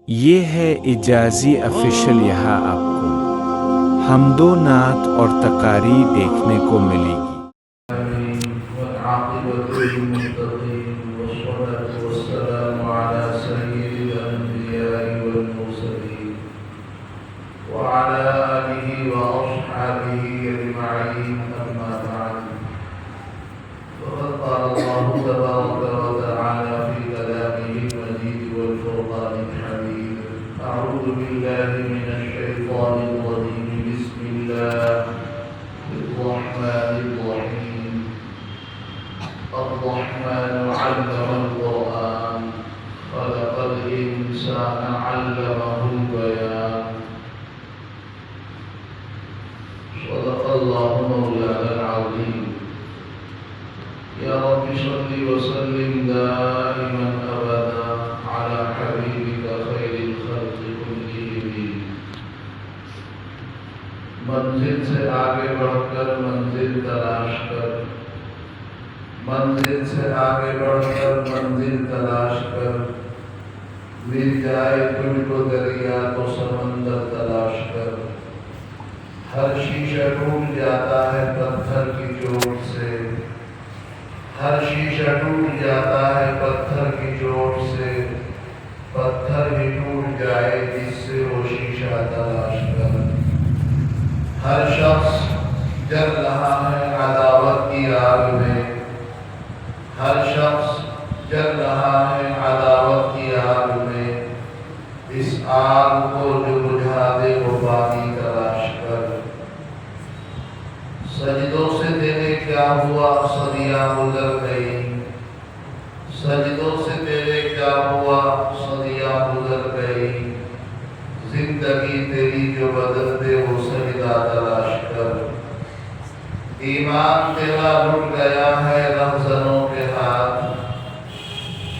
یہ ہے اجازی افیشل، یہاں آپ کو حمد و نعت اور تقاری دیکھنے کو ملے گی۔ والعاقبة للمتقين والصلاة والسلام على سيد الأنبياء والمرسلين وعلى آله وأصحابه أجمعين، أما بعد، فقد قال الله تبارك وتعالى في كلامه المجيد والفرقان الحميد: أعوذ بالله من الشيطان الرجيم، بسم الله الرحمن الرحيم. الرحمن علم القرآن، خلق الإنسان علمه البيان. صدق الله مولانا العظيم. يا رب صل وسلم دائما أبدا على حبيبك خير الخلق كلهم. منزل سے آگے بڑھ کر منزل تلاش کر، منزل سے آگے بڑھ کر منزل تلاش کر، مل جائے تجھ کو دریا تو سمندر تلاش کر. ہر شیشہ ٹوٹ جاتا ہے پتھر کی چوٹ سے، ہر شیشہ ٹوٹ جاتا ہے پتھر کی چوٹ سے، پتھر ہی ٹوٹ جائے جس سے وہ شیشہ تلاش کر. ہر شخص جل رہا ہے عداوت کی آگ میں، ہر شخص جل رہا ہے عداوت کی آگ میں، اس آگ کو جو بجھا دے وہ پانی تلاش کر. سجدوں سے تیرے کیا ہوا صدیاں گزر گئی، سجدوں سے تیرے کیا ہوا صدیاں گزر گئی، زندگی تیری جو بدل دے وہ سجدہ تلاش کر. ایمان تیرا لٹ گیا ہے رہزنوں کے ہاتھ،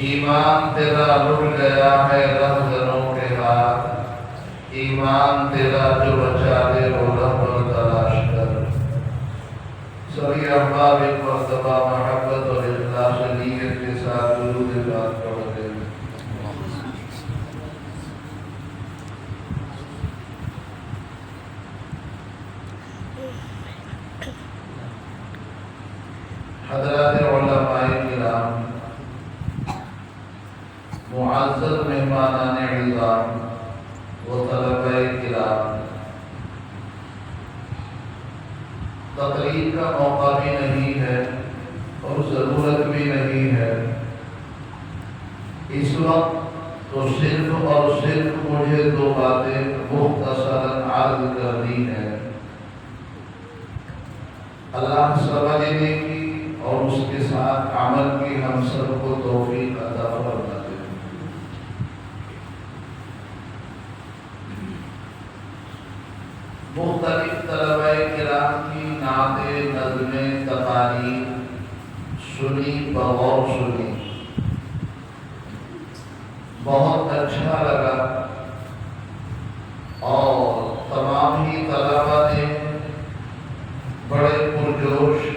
ایمان تیرا لٹ گیا ہے رہزنوں کے ہاتھ، ایمان تیرا جو بچا دے وہ رہبر تلاش کر. سبھی احباب ایک مرتبہ محبت اور اخلاص نیت کے ساتھ درود پاک پڑھتے ہیں. حضرات علماء کرام، معزز مہمانان عظام و طلباء کرام، تقریر کا موقع بھی نہیں ہے اور ضرورت بھی نہیں ہے. اس وقت تو صرف اور صرف مجھے دو باتیں مختصراً عرض کرنی ہے. اللہ سمجھنے کی اور اس کے ساتھ عمل کی ہم سب کو توفیق عطا فرما دے. مختلف طلباء کرام کی نعتیں، نظمیں، تقاریر سنی، بغور سنی، بہت اچھا لگا اور تمام ہی طلباء نے بڑے پرجوش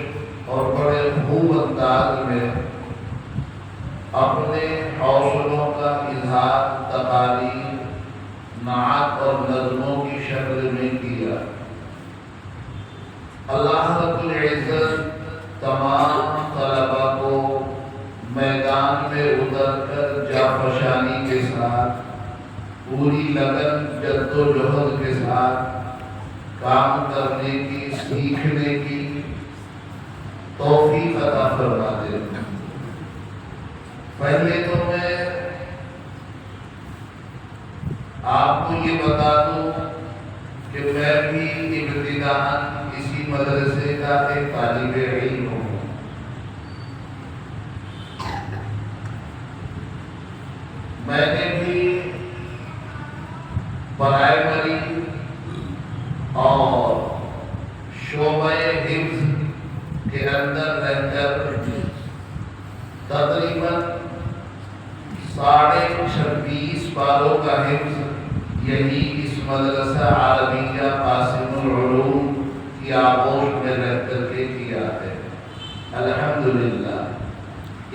اور بڑے خوب انداز میں اپنے حوصلوں کا اظہار تقاریر، نعت اور نظموں کی شکل میں کیا. اللہ رب العزت تمام طلباء کو میدان میں اتر کر جانفشانی کے ساتھ، پوری لگن جد و جہد کے ساتھ کام کرنے کی، سیکھنے کی توفیق عطا فرما دے. پہلے تو میں آپ کو یہ بتا دوں کہ میں بھی ابتداءً اسی مدرسے کا ایک طالب علم ہوں. میں نے بھی پرائمری اور شعبہ حفظ کے اندر رہ کر تقریباً 26.5 پاروں کا حفظ یہی اس مدرسہ عربیہ قاسم العلوم کی آغوش میں رہ کر کے کیا ہے. الحمدللہ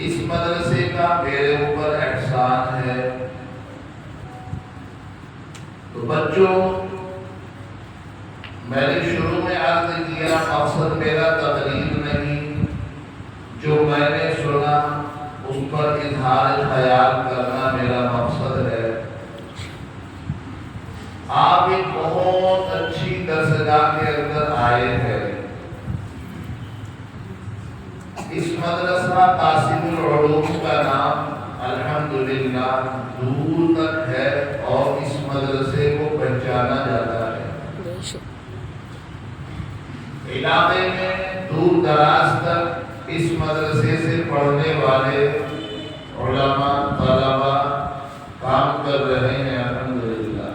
اس مدرسے کا میرے اوپر احسان ہے تو بچوں، میں نے شروع میں عرض کیا مقصد میرا تقریر نہیں، جو میں نے سنا اس پر اظہار خیال کرنا میرا مقصد ہے۔ آپ ایک بہت اچھی درسگاہ کے اندر آئے ہیں۔ اس مدرسہ قاسم العلوم کا نام الحمدللہ دور تک ہے اور اس مدرسے کو پہچانا جاتا ہے۔ علاقے میں دور دراز تک اس مدرسے سے پڑھنے والے علماء طلباء کام کر رہے ہیں الحمدللہ۔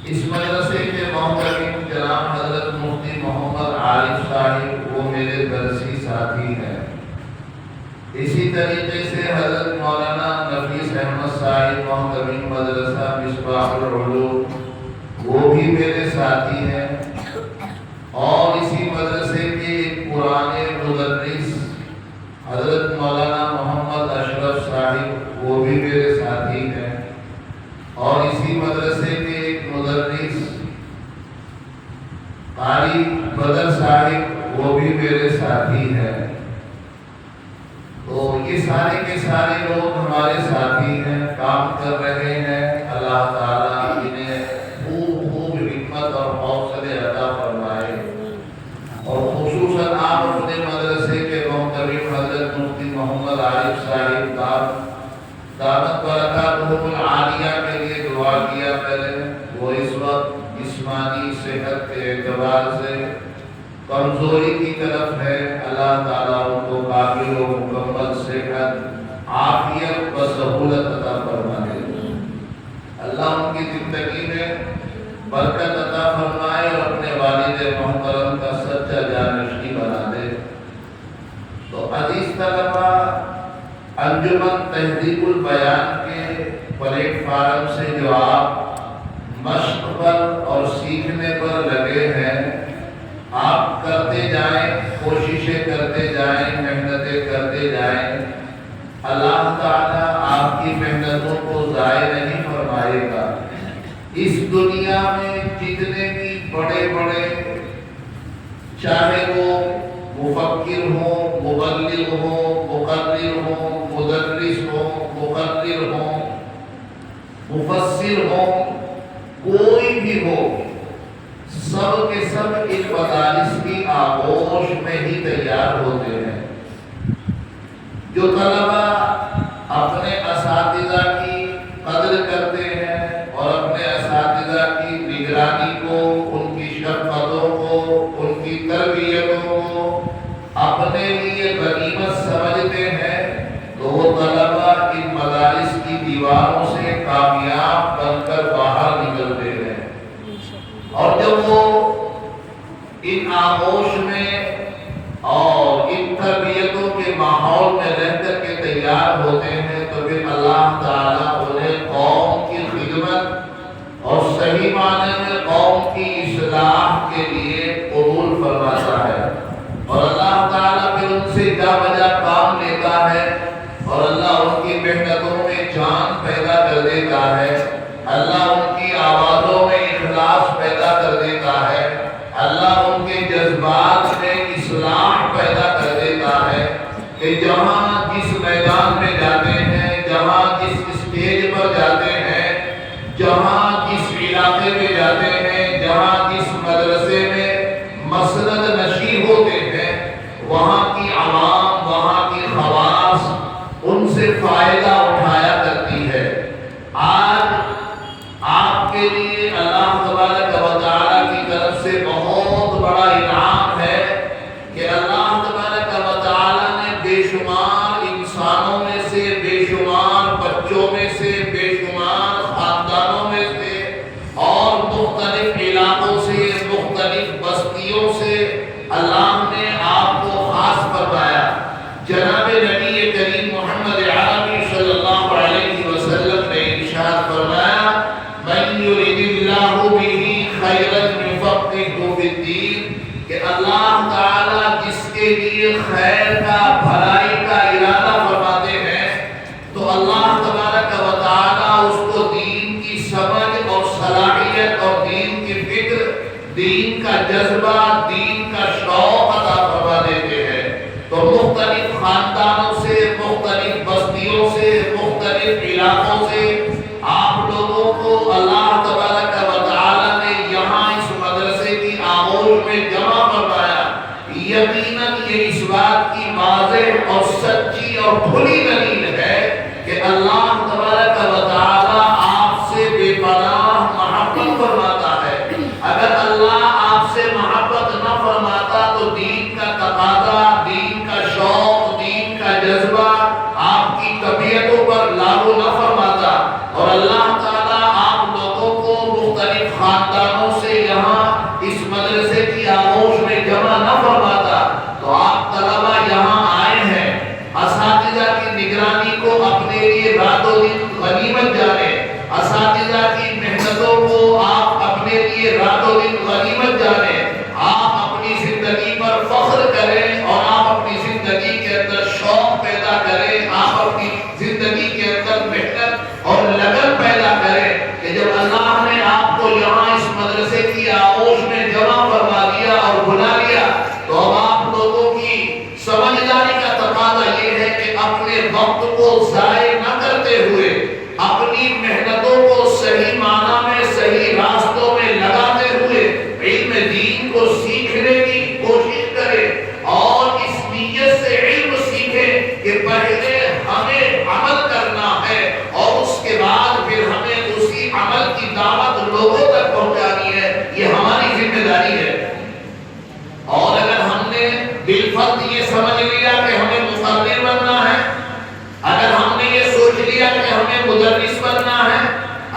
اس مدرسے کے محترم جناب حضرت مفتی محمد عارف صاحب وہ میرے درسی ساتھی ہیں۔ اسی طریقے سے حضرت مولانا نفیس احمد صاحب محترم مدرسہ مصباح العلوم وہ بھی میرے ساتھی ہیں، اور اسی مدرسے کے ایک پرانے مدرس حضرت مولانا محمد اشرف صاحب وہ بھی میرے ساتھی ہیں، اور اسی مدرسے کے ایک مدرس قاری بدر صاحب وہ بھی میرے ساتھی ہیں۔ تو یہ سارے کے سارے لوگ ہمارے ساتھی ہیں، کام کر رہے ہیں۔ اللہ تعالیٰ انہیں خوب خوب حکمت اور حوصلے عطا فرمائے، اور خصوصاً آپ اپنے مدرسے کے محترم حضرت مفتی محمد عارف صاحب دعوت برکاتہم العالیہ کے لیے دعا کیا کریں۔ وہ اس وقت جسمانی صحت کے اعتبار سے کمزوری کی طرف ہے، اللہ تعالیٰ ان کو کامل و مکمل صحت عافیت و سہولت عطا فرمائے۔ اللہ ان کی زندگی میں برکت عطا فرمائے اور اپنے والد محترم کا سچا جانشین بنا دے۔ تو عزیز طلبہ، انجمن تہذیب البیان کے پلیٹ فارم سے جو آپ مشق پر اور سیکھنے پر لگے ہیں، آپ کرتے جائیں، کوششیں کرتے جائیں، محنتیں کرتے جائیں، اللہ تعالیٰ آپ کی محنتوں کو ضائع نہیں فرمائے گا۔ اس دنیا میں جتنے بھی بڑے بڑے، چاہے وہ مفکر ہوں، مبلغ ہوں، مقرر ہوں، مدرس ہوں، مقرر ہوں، مفسر ہوں، کوئی بھی ہو، سب کے سب ان مدارس کی آغوش میں ہی تیار ہوتے ہیں۔ جو طلبہ اپنے اساتذہ کی قدر کرتے ہیں اور اپنے اساتذہ کی نگرانی کو، ان کی شفقتوں کو، ان کی تربیتوں کو اپنے لیے غنیمت سمجھتے ہیں، تو وہ طلبہ ان مدارس کی دیواروں سے کامیاب بن کر باہر نکلتے ہیں۔ اور جب وہ ان آغوش میں اور ان تربیتوں کے ماحول میں رہ کر کے تیار ہوتے ہیں، تو پھر اللہ تعالیٰ انہیں قوم کی خدمت اور صحیح معنی میں قوم کی اصلاح کے لیے قبول فرماتا ہے، اور اللہ تعالیٰ پھر ان سے جا بجا کام لیتا ہے، اور اللہ ان کی محنتوں میں جان پیدا کر دیتا ہے، اللہ ان کی آوازوں میں اخلاص پیدا کر دیتا ہے، اللہ ان کے جذبات میں اصلاح پیدا کر دیتا ہے، کہ جہاں جس میدان میں جاتے ہیں، جہاں جس اسٹیج پر جاتے ہیں، جہاں جس علاقے میں جاتے ہیں، جہاں جس مدرسے میں مسند نشین ہوتے ہیں، وہاں کی عوام، وہاں کی خواص ان سے فائدہ اٹھایا کرتی ہے۔ آج آپ دین کا جذبہ، دین کا شوق عطا فرما دیتے ہیں۔ تو مختلف خاندانوں سے، مختلف بستیوں سے، مختلف علاقوں سے آپ لوگوں کو اللہ تبارک و تعالی نے یہاں اس مدرسے کی آغوش میں جمع فرمایا۔ یقیناً یہ اس بات کی واضح اور سچی اور کھلی دلیل ہے کہ اللہ تبارک و تعالی آپ سے بے پناہ محبت فرماتا ہے۔ اگر اللہ آپ سے محبت نہ فرماتا تو دین کا تقاضا، دین کا شوق، دین کا جذبہ آپ کی طبیعتوں پر لاگو نہ فرماتا، اور اللہ تعالیٰ آپ لوگوں کو مختلف خاندانوں سے یہاں اس مدرسے کی آغوش میں جمع نہ فرماتا۔ تو آپ طلبہ یہاں آئے ہیں، اساتذہ کی نگرانی کو اپنے لیے رات و دن غنیمت جانیں، اساتذہ کی محنتوں کو آپ اپنے لیے رات و دن غنیمت جانیں، آپ اپنی زندگی پر فخر کریں اور آپ اپنی زندگی کے اندر شوق پیدا کریں، آپ اپنی زندگی کے اندر محنت اور لگن پیدا کریں کہ جب اللہ نے آپ کو یہاں اس مدرسے کی آغوش میں جمع فرما دیا اور بلا لیا تو اب آپ لوگوں کی سمجھداری کا تقاضا یہ ہے کہ اپنے وقت کو ضائع نہ کرتے ہوئے اپنی محنتوں کو صحیح معنی میں، صحیح راستوں میں لگاتے ہوئے علم دین کو سیکھنے کی کوشش کریں، اور اس نیت سے علم سیکھیں کہ پہلے ہمیں عمل کرنا ہے اور اس کے بعد پھر ہمیں اسی عمل کی دعوت لوگوں تک پہنچانی ہے۔ یہ ہماری ذمہ داری ہے۔ اور اگر ہم نے بالفرض یہ سمجھ لیا کہ ہمیں مصلي بننا ہے، اگر ہم نے یہ سوچ لیا کہ ہمیں مدرس بننا ہے،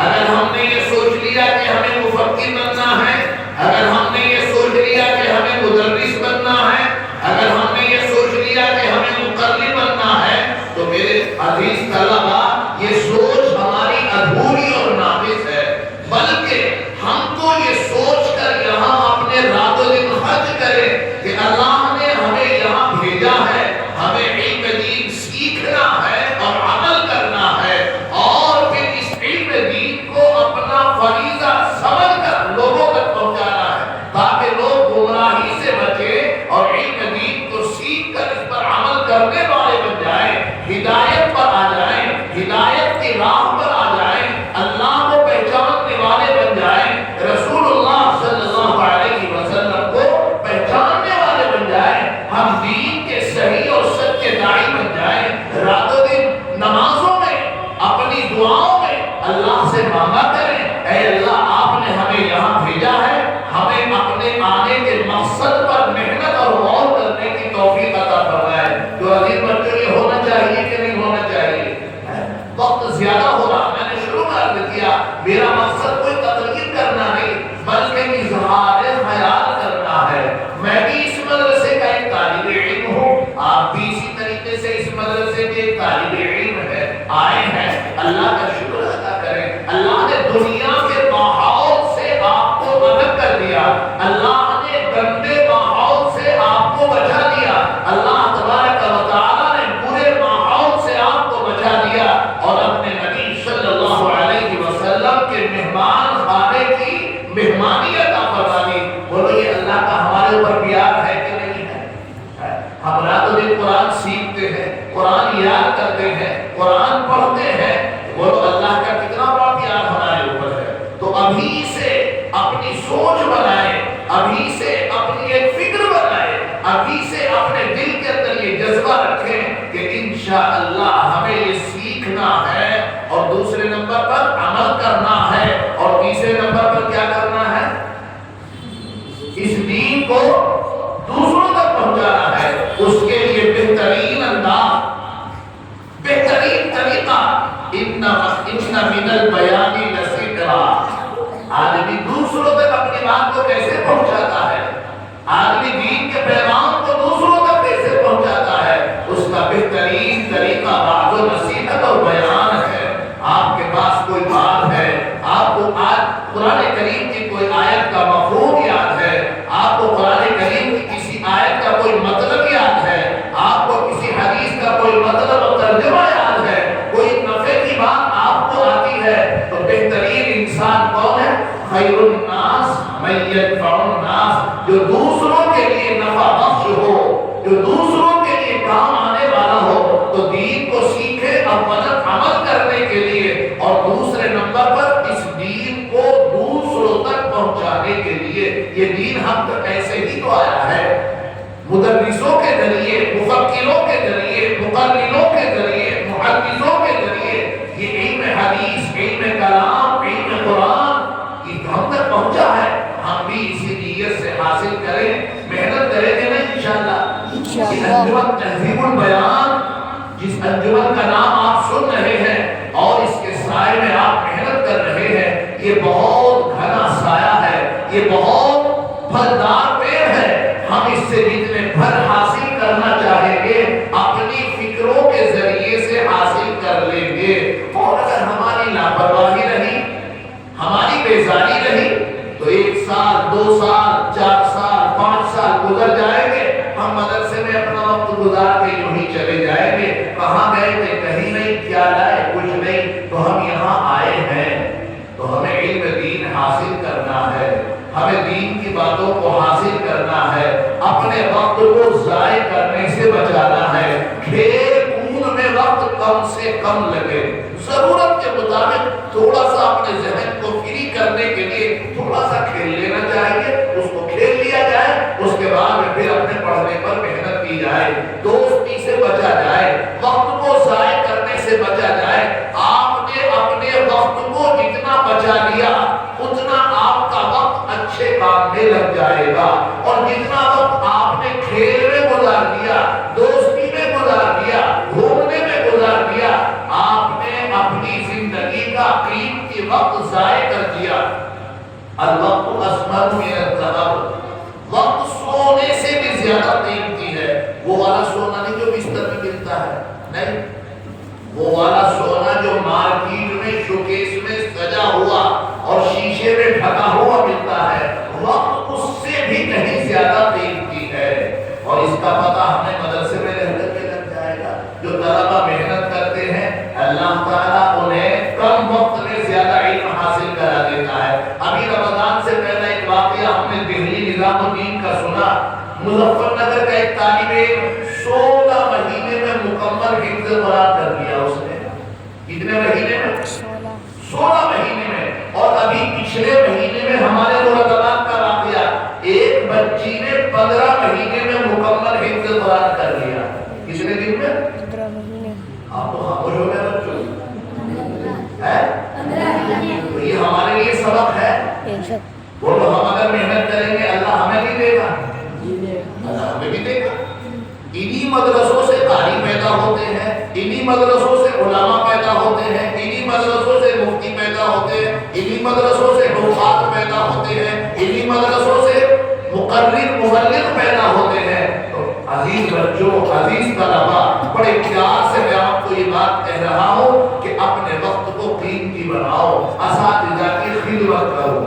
اگر ہم نے یہ سوچ لیا کہ ہمیں مفکر بننا ہے، اگر ہم نے یہ سوچ لیا کہ ہمیں مدرس بننا ہے، اگر ہم نے یہ سوچ لیا کہ ہمیں مقرر بننا ہے، تو میرے عزیز طلبہ یہ سوچ ہماری ادھوری اور ناقص ہے، بلکہ ہم کو یہ سوچ کر یہاں اپنے رات و دن خرچ کریں کہ اللہ نے ہمیں یہاں بھیجا ہے، ہمیں علم دین سیکھنا ہے اور عمل کرنا ہے، اور پھر اس علم دین کو اپنا فریضہ سمجھ کر لوگوں تک پہنچانا ہے تاکہ لوگ گمراہی سے بچیں اور علم دین کو سیکھ کر اس پر عمل کرنے والے بن جائیں، ہدایت پر آ جائیں، ہدایت کی راہ پر آ جائیں، اللہ کو پہچاننے والے بن جائیں، رسول اللہ صلی اللہ علیہ وسلم کو پہچاننے والے بن جائیں، ہم دین کے صحیح اور سچے داعی بن جائیں، رات و دن نمازوں میں، اپنی دعاؤں میں اللہ سے مانگا کریں، اے اللہ آپ نے ہمیں یہاں بھیجا ہے، ہمیں اپنے آنے کے مقصد پر محنت اور غور کرنے کی توفیق عطا فرمائے۔ تو عزیز بچوں یہ ہونا چاہیے کہ نہیں ہونا چاہیے؟ وقت زیادہ ہو رہا، میں نے شروع کر دیا، میرا مقصد کوئی تقریر کرنا نہیں بلکہ اظہار خیال کرنا ہے۔ میں بھی اس مدرسے کا ایک طالب علم ہوں، آپ بھی اسی طریقے سے اس مدرسے کے ایک طالب علم ہے، آئے ہیں، اللہ کا شکر ادا کریں۔ اللہ نے دنیا کے ماحول سے آپ کو الگ کر دیا، اللہ نے گندے ماحول سے آپ کو بچا دیا، اللہ تبارک و تعالیٰ نے برے ماحول سے آپ کو بچا دیا، اور اپنے نبی صلی اللہ علیہ وسلم کے مہمان خانے کی مہمانی عطا فرما دی۔ بولو یہ اللہ کا ہمارے اوپر پیار ہے کہ نہیں ہے؟ ہم رات و دن قرآن سیکھتے ہیں، قرآن یاد کرتے ہیں، قرآن پڑھتے ہیں، بولو اللہ کا کتنا بڑا پیار ہمارے اوپر ہے۔ تو ابھی سے اپنی سوچ بنائیں، ابھی سے اپنی ایک فکر بنائیں، ابھی سے اپنے دل کے اندر یہ جذبہ رکھیں کہ انشاءاللہ ہمیں یہ سیکھنا ہے، اور دوسرے نمبر پر عمل کرنا ہے، اور تیسرے نمبر پر کیا کرنا ہے؟ اس دین کو دوسروں تک پہنچانا ہے۔ اس کے لیے بہترین انداز، بہترین طریقہ، ان من البیان لسکرا، آدمی دوسروں تک اپنی بات کو کیسے پہنچاتا ہے، آدمی دین کے پیغام کو دوسروں تک کیسے پہنچاتا ہے، اس کا بہترین طریقہ وعظ و نصیحت اور بیان ہے۔ آپ کے پاس کوئی بات ہے، آپ کو آج قرآن کریم کی کوئی آیت کا مفہوم یاد ہے، آپ کو قرآن کریم کی کسی آیت کا کوئی مطلب یاد ہے، آپ کو کسی حدیث کا کوئی مطلب اور ترجمہ یاد ہے، کوئی نفع کی بات آپ کو آتی ہے، تو بہترین انسان کون ہے؟ خیر الناس من ينفع الناس، جو دوسروں کے لیے نفع بخش ہو، جو دوسروں کے لیے کام آنے والا ہو، تو دین کو سیکھے اولا عمل کرنے کے لیے، اور دوسرے نمبر پر اس دین کو دوسروں تک پہنچانے کے لیے۔ یہ دین ہم تک ایسے ہی تو آیا ہے، مدرسوں کے ذریعے، مفکروں کے ذریعے، مقرروں کے ذریعے، محدثوں کے ذریعے، یہ علم حدیث، علم کلام، علم قرآن یہ ہم تک پہنچا ہے۔ ہم بھی اسی نیت سے حاصل کریں، محنت کریں گے نا انشاءاللہ۔ یہ انجمن تہذیب البیان، جس انجمن کا نام آپ سن رہے ہیں اور اس کے سائے میں آپ محنت کر رہے ہیں، یہ بہت گھنا سایہ ہے، یہ بہت پھلدار پیڑ ہے۔ ہم اس سے جتنے پھل حاصل کرنا چاہیں گے اپنی فکروں کے ذریعے سے حاصل کر لیں گے، اور اگر ہماری لاپرواہی رہی، ہماری بیزاری رہی، تو 1 سال 2 سال 4 سال 5 سال گزر جائیں گے، ہم مدرسے میں اپنا وقت گزار کے یوں ہی چلے جائیں گے، کہاں گئے تھے کہیں نہیں، کیا لائے کچھ نہیں، تو ہم یہاں آئے ہیں تو ہمیں علم دین حاصل کرنا ہے، ہمیں دین کی باتوں کو حاصل کرنا ہے، اپنے وقت کو ضائع کرنے سے بچانا ہے، کھیل کود میں وقت کم سے کم لگے، ضرورت کے مطابق تھوڑا سا اپنے ذہن کو فری کرنے کے لیے تھوڑا سا کھیل لینا چاہیے، اس کو کھیل لیا جائے، اس کے بعد میں پھر اپنے پڑھنے پر محنت کی جائے، دوستی سے بچا جائے، وقت کو ضائع کرنے سے بچا جائے۔ آپ نے اپنے وقت کو جتنا بچا لیا اتنا آپ کا وقت اچھے کام میں لگ جائے گا، اور جتنا وقت آپ نے کھیل میں گزار دیا، دوستی میں گزار دیا، گھومنے میں گزار دیا، آپ نے اپنی زندگی کا قیمتی وقت ضائع کر دیا۔ الوقت اسمر من الذهب، وقت سونے سے بھی زیادہ قیمتی ہے۔ وہ والا سونا نہیں جو بستر میں ملتا ہے، نہیں، وہ والا سونا جو مارکیٹ میں شوکیس میں سجا ہوا اور شیشے میں ڈھکا ہوا ملتا ہے، وقت اس سے بھی کہیں زیادہ قیمتی ہے، اور اس کا پتہ ہمیں مدرسے میں رہ کر کے لگ جائے گا۔ جو طلبہ محنت کرتے ہیں اللہ تعالیٰ انہیں کم وقت میں زیادہ علم حاصل کرا دیتا ہے۔ ابھی رمضان سے پہلے ایک واقعہ ہم نے دہلی نظام الدین کا سنا، مظفر نگر کا ایک طالب علم 16 مہینے میں مکمل حفظ قرآن کر دیا اس نے۔ کتنے مہینے میں؟ 16 مہینے میں۔ اور ابھی پچھلے مہینے میں ہمارے دورات کا واقعہ، ایک بچی نے 15 مہینے میں مکمل حفظ قرآن کر لیا۔ کتنے دن میں؟ 15 مہینے۔ آپ تو خاموش ہو گئے بچوں، ہے؟ تو یہ ہمارے لیے سبق ہے۔ بولو ہم اگر محنت کریں گے اللہ ہمیں بھی دے گا، اللہ ہمیں بھی دے گا۔ انہی مدرسوں سے قاری پیدا ہوتے ہیں، انہی مدرسوں سے علماء پیدا ہوتے ہیں، انہی مدرسوں سے مفتی پیدا ہوتے ہیں، انہی مدرسوں سے حفاظ پیدا ہوتے ہیں، انہی مدرسوں سے مقرر مبلغ پیدا ہوتے ہیں۔ تو عزیز بچوں، عزیز طلباء، بڑے پیار سے میں آپ کو یہ بات کہہ رہا ہوں کہ اپنے وقت کو قیمتی بناؤ، اساتذہ کی خدمت کرو،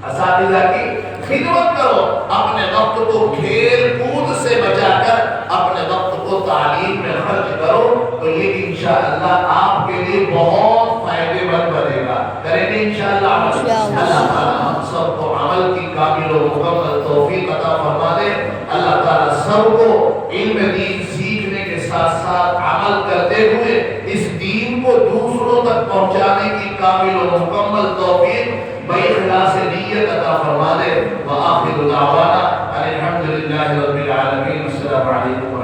اساتذہ کی خدمت کرو، اپنے وقت کو کھیل کود سے بچا کر اپنے وقت کو تعلیم میں خرچ کرو، تو یہ انشاءاللہ آپ کے لیے بہت فائدے مند بنے گا۔ کریں گے انشاءاللہ عمل، اللہ تعالیٰ ہم سب کو عمل کی کامل و مکمل توفیق عطا فرما دے۔ اللہ تعالیٰ سب کو علم دین سیکھنے کے ساتھ ساتھ عمل کرتے ہوئے اس دین کو دوسروں تک پہنچانے کی کامل و مکمل توفیق بإخلاص نیت عطا فرما دے۔ وآخر دعوانا الحمدللہ رب العالمین۔ السلام علیکم۔